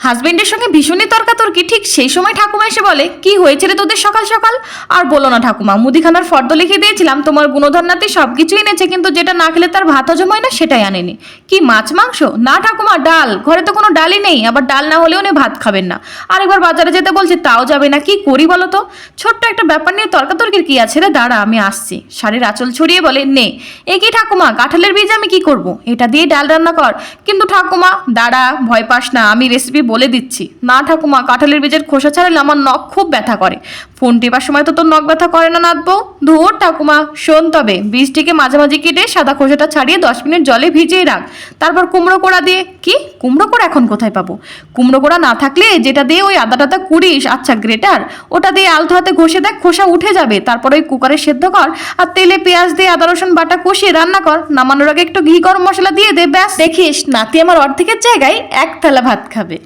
হাজবেন্ডের সঙ্গে ভীষণই তর্কাতর্কি। ঠিক সেই সময় ঠাকুমা এসে বলে, কি হয়েছে রে তোদের সকাল সকাল? আর বলো না ঠাকুমা, মুদিখানার ফর্দ লিখে দিয়েছিলাম, তোমার গুণধর নাতি সব কিছুই এনেছে, কিন্তু যেটা না খেলে তার ভাত হজম হয় না সেটাই আনেনি। কি মাছ মাংস? না ঠাকুমা, ডাল। ঘরে তো কোনো ডালই নেই, আবার ডাল না হলেও উনি ভাত খাবেন না। আরেকবার বাজারে যেতে বলছে, তাও যাবে না। কি করি বলো তো? ছোট্ট একটা ব্যাপার নিয়ে তর্কাতর্কির কি আছে রে? দাঁড়া, আমি আসছি। শাড়ির আঁচল ছড়িয়ে বলে, নে। এ কি ঠাকুমা, কাঁঠালের বীজ আমি কি করব? এটা দিয়ে ডাল রান্না কর। কিন্তু ঠাকুমা, দাঁড়া, ভয় পাস না, আমি রেসিপি বলে দিচ্ছি। না ঠাকুমা, কাঁঠালের বীজের খোসা ছাড়ালে আমার নখ খুব ব্যথা করে। ফোন টেপার সময় তো তোর নখ ব্যথা করে না নাতবউ? ধুর ঠাকুমা, শোন তবে, বীজটিকে মাঝামাঝি কেটে সাদা খোসাটা ছাড়িয়ে 10 মিনিট জলে ভিজিয়ে রাখ। তারপর কুমড়ো কোড়া দিয়ে। কি কুমড়ো কোড়া এখন কোথায় পাবো? কুমড়ো কোড়া না থাকলে যেটা দিয়ে ওই আদা টাদা কুড়িস, আচ্ছা গ্রেটার, ওটা দিয়ে আলতো হাতে ঘষে দেখ, খোসা উঠে যাবে। তারপর ওই কুকারে সেদ্ধ কর, আর তেলে পেঁয়াজ দিয়ে আদা রসুন বাটা কষিয়ে রান্না কর। নামানোর আগে একটু ঘি গরম মশলা দিয়ে দে, ব্যাস। দেখিস নাতি আমার অর্ধেকের জায়গায় 1 থালা ভাত খাবে।